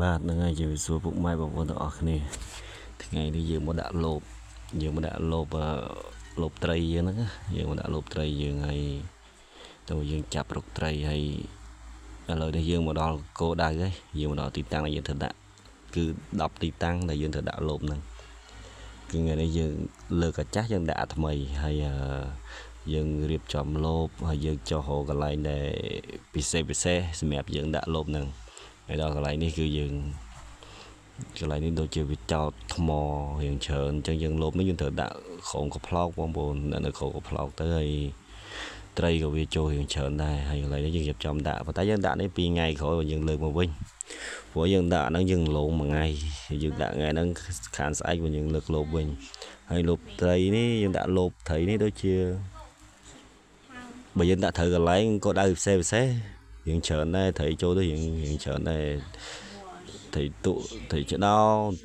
បាទនឹងហើយជាវិសួរពុកម៉ែបងប្អូនទាំងអស់គ្នាថ្ងៃនេះយើងមកដាក់លបយើងមកដាក់លបលបត្រីយើងហ្នឹងយើងមកដាក់លបត្រីយើងហើយទៅយើងចាប់រកត្រីហើយឥឡូវនេះយើងមកដល់គោដៅហើយយើងមកដល់ទីតាំងដែលយើងត្រូវដាក់គឺ10ទីតាំងដែលយើងត្រូវដាក់លបហ្នឹងគឺថ្ងៃនេះយើងលើកអាចាស់យើងដាក់អាថ្មីហើយយើងរៀបចំលបហើយយើងចុះរកកន្លែងដែលពិសេសសម្រាប់យើងដាក់លបហ្នឹងហើយដល់កន្លែងនេះគឺយើងកន្លែងនេះដូចជាវាចោតថ្មរៀងច្រើនអញ្ចឹងយើងលបនេះយើងត្រូវដាក់ក្រោមកំប្លោកបងប្អូនដាក់នៅក្រោមកំប្លោកទៅហើយត្រីក៏វាចូលរៀងច្រើនដែរហើយកន្លែងនេះយើងរៀបចំដាក់ប៉ុន្តែយើងដាក់នេះ2ថ្ងៃក្រោយយើងលើកមកវិញព្រោះយើងដាក់ហ្នឹងយើងលងមួយថ្ងៃយើងដាក់ថ្ងៃហ្នឹងខានស្អែកយើងលើកលបវិញហើយលបត្រីនេះយើងដាក់លបត្រីនេះដូចជាបើយើងដាក់ត្រូវកន្លែងក៏ដៅពិសេសរៀងច្រើនដែរត្រីចូលទៅរៀងច្រើនដែរត្រីទុត្រីឆ្ដោ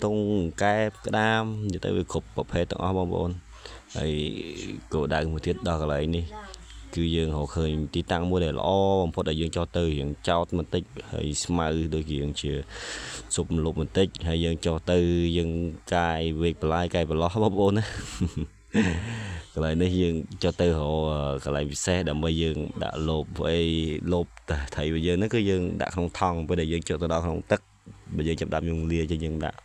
តុងកែបក្តាមនិយាយទៅវាគ្រប់ប្រភេទទាំងអស់បងប្អូនហើយគោលដៅមួយទៀតដល់កន្លែងនេះគឺយើងរកឃើញទីតាំងមួយដែលល្អបំផុតដែលយើងចោះទៅរៀងចោតបន្តិចហើយស្មៅដូចរៀងជាស៊ុបលុបបន្តិចហើយយើងចោះទៅយើងកាយវេកបន្លាយកាយបន្លោះបងប្អូនណាកន្លែងនេះយើងចុះទៅរកកន្លែងពិសេសដើម្បីយើងដាក់លបអីលបត្រីរបស់យើងហ្នឹងគឺយើងដាក់ក្នុងថង់ពេលដែលយើងចុះទៅដល់ក្នុងទឹកបើយើងចាប់ដាក់យើងលាចឹងយើងដាក់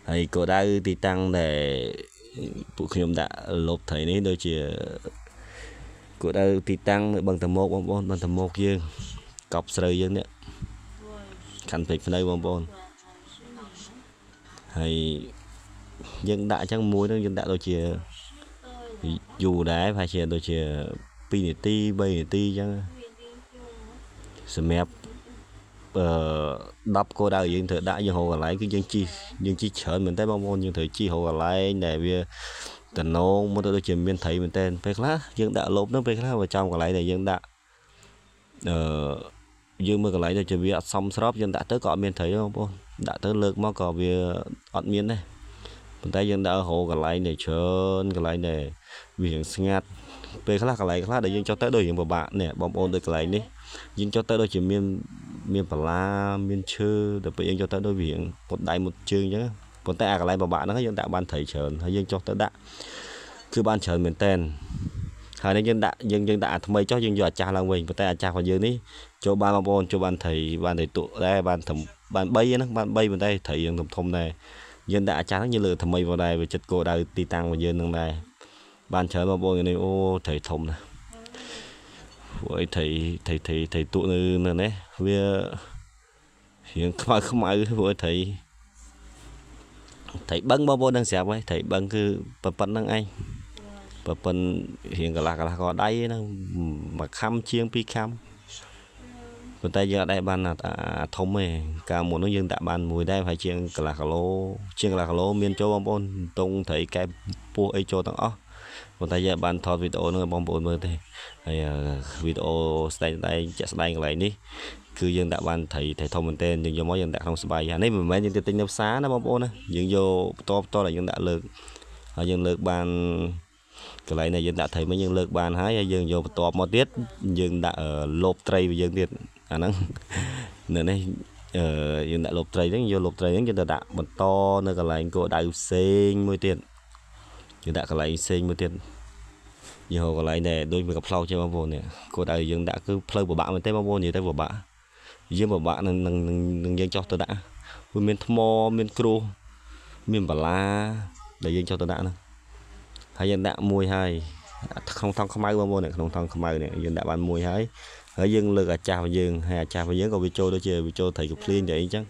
ហើយគោលដៅទីតាំងដែលពួកខ្ញុំដាក់លបត្រីនេះដូចជាគោលដៅទីតាំងនៅបឹងតមោកបងប្អូនបឹងតមោកយើងកប់ស្រូវយើងនេះខណ្ឌពេជ្រភ្នៅបងប្អូនហើយយើងដាក់អញ្ចឹងមួយហ្នឹងយើងដាក់ដូចជាយូរដែរប្រហែលជាដូចជា2នាទី3នាទីអញ្ចឹងសម្រាប់10គោលដៅយើងត្រូវដាក់យើងរកកន្លែងគឺយើងជីច្រើនមែនតើបងប្អូនយើងត្រូវជីរកកន្លែងដែលវាតំណងមកទៅដូចជាមានត្រីមែនតើពេលខ្លះយើងដាក់លបនោះពេលខ្លះបើចំកន្លែងដែលយើងដាក់យើងមើលកន្លែងដូចជាវាអត់សមស្របយើងដាក់ទៅក៏អត់មានត្រីបងប្អូនដាក់ទៅលើកមកក៏វាអត់មានដែរប៉ុន្តែយើងដាក់រកកន្លែងដែលច្រើនកន្លែងដែលវារៀងស្ងាត់ពេលខ្លះកន្លែងខ្លះដែលយើងចុះទៅដូចរៀងពិបាកនេះបងប្អូនដូចកន្លែងនេះយើងចុះទៅដូចជាមានបន្លាមានឈើតែពេលយើងចុះទៅដូចវារៀងពុតដៃមុតជើងអញ្ចឹងប៉ុន្តែអាកន្លែងពិបាកហ្នឹងយើងដាក់បានត្រីច្រើនហើយយើងចុះទៅដាក់គឺបានច្រើនមែនតើហើយនេះយើងដាក់អាថ្មីចុះយើងយកអាចាស់ឡើងវិញប៉ុន្តែអាចាស់របស់យើងនេះចូលបានបងប្អូនចូលបានត្រីទុដែរបាន3ហ្នឹងបាន3ប៉ុន្តែត្រីយើងធំដែរយើងដាក់អាចាស់ហ្នឹងយើងលើថ្មីមកដែរវាចិត្តគោលដៅទីតាំងរបស់យើងនឹងដែរបានច្រើនបងប្អូននេះអូត្រីធំណាស់ព្រោះអីត្រីទុនៅនេះវារៀងខ្មៅព្រោះត្រីបឹងបងប្អូននឹងស្រាប់ហើយត្រីបឹងគឺប៉ុណ្្នឹងឯងប៉ុណ្រៀងកន្លះកដៃហ្នឹងមួយខាំជាង2ខាំប៉ុន្តែយើងអត់ដែរបានអាធំទេកាលមុននោះយើងដាក់បានមួយដែរហើយជាងកន្លះគីឡូមានចូលបងប្អូនតុងត្រីកែបពោះអីចូលទាំងអស់ប៉ុន្តែយើងបានថតវីដេអូនោះបងប្អូនមើលទេហើយវីដេអូស្ដែងជាក់ស្ដែងកន្លែងនេះគឺយើងដាក់បានត្រីធំមែនទែនយើងយកមកយើងដាក់ក្នុងស្បៃអានេះមិនមែនយើងទៅទិញនៅផ្សារណាបងប្អូនណាយើងយកបន្តដែលយើងដាក់លើកហើយយើងលើកបានកន្លែងnàyយើងដាក់ត្រីមកយើងលើកបានហើយយើងយកបន្ទាប់មកទៀតយើងដាក់លបត្រីរបស់យើងទៀតអាហ្នឹងនៅនេះយើងដាក់លបត្រីហ្នឹងយកលបត្រីហ្នឹងយើងទៅដាក់បន្តនៅកន្លែងគោលដៅផ្សេងមួយទៀតយើងដាក់កន្លែងផ្សេងមួយទៀតយើងរកកន្លែងដែលដូចវាកំ plau ចេះបងប្អូននេះគោលដៅយើងដាក់គឺផ្លូវពិបាកមែនទេបងប្អូននិយាយទៅពិបាកយើងពិបាកនឹងយើងចោះទៅដាក់វាមានថ្មមានគ្រួសមានបន្លាដែលយើងចោះទៅដាក់ហ្នឹងហើយយើងដាក់មួយហើយក្នុងថង់ខ្មៅបងប្អូនក្នុងថង់ខ្មៅនេះយើងដាក់បានមួយហើយយើងលើកអាចាស់របស់យើងហើយអាចាស់របស់យើងក៏វាចូលដូចជាវាចូលត្រីកភ្លៀងទៅអីចឹង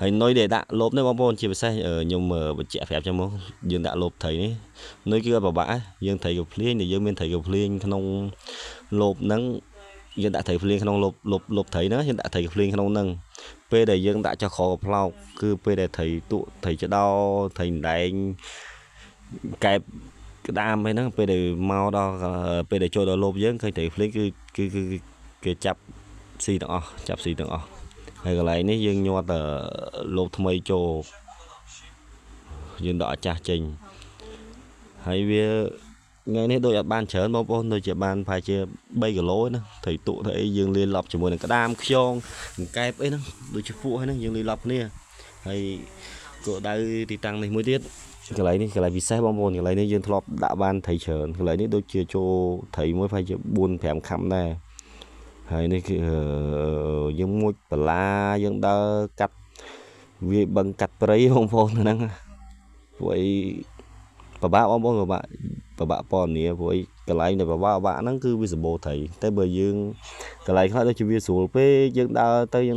ហើយនុយដែលដាក់លបនេះបងប្អូនជាពិសេសខ្ញុំបញ្ជាក់ប្រាប់ចឹងមកយើងដាក់លបត្រីនេះនុយគឺអត់ពិបាកយើងត្រីកភ្លៀងដែលយើងមានត្រីកភ្លៀងក្នុងលបហ្នឹងយើងដាក់ត្រីភ្លៀងក្នុងលបត្រីហ្នឹងយើងដាក់ត្រីកភ្លៀងក្នុងហ្នឹងពេលដែលយើងដាក់ចុះក្រកំប្លោកគឺពេលដែលត្រីទុត្រីឆ្ដោត្រីដែងកែបក្តាមហ្នឹងពេលដែលមកដល់ពេលដែលចូលដល់លបយើងឃើញត្រីភ្លៀងគឺគេចាប់ស៊ីទាំងអស់ហើយកន្លែងនេះយើងញាត់លបថ្មីចូលយើងដកអាចាស់ចេញហើយវា ngày nay đôi ở ban chớn bông bông đôi chỉ ban phải chưa bay cái lối nữa thầy tụ thấy dương liên lọc chỉ muốn cái đam khiong kẹp ấy nó đôi chỉ phụ hay nó dương liên lọc nè hay cỡ đây thì tăng này mới tiết cái lấy vì sao bông bông cái lấy này dương lọc đã ban thầy chớn cái lấy này đôi chưa cho thầy mới phải chưa buồn phèm khăm này hay này dương môi la dương đơ cắt vì bằng cắt đấy bông bông năng vậy bà ông bông bà pon này với cái lại này bà nó cứ visible thấy tới bờ dương cái lại khác chỉ visual pe dương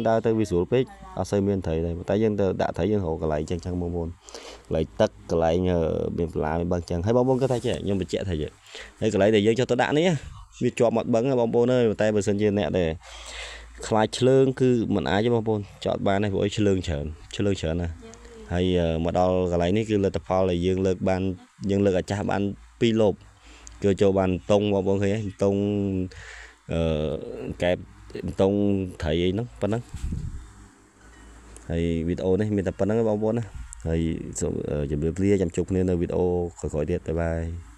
đa tới visual pe ở xây miền thấy này tại dương đã thấy dương hộ cái lại chân bông bông lại tất cái lại nhờ bên lại bằng chân hay bông bông có thấy chứ nhưng mà trẻ thấy vậy đây cái lại để dương cho tôi đã nhé vì cho một băng bông bông ơi tay bờ sân trên nè để khai lương cứ mình ai cho bông bông chọn ba này với lương chởn nè hay mà đo cái này cứ là tập phao là dương lực ban dương lực ở cha ban pi lộp cứ cho ban tông vào bông ấy tông kẹp tông thấy nó phân nắng hay video này mình tập phân nắng bao bông này hay chuẩn bị lia chăm chục nên là video khỏi khỏi điện bye bye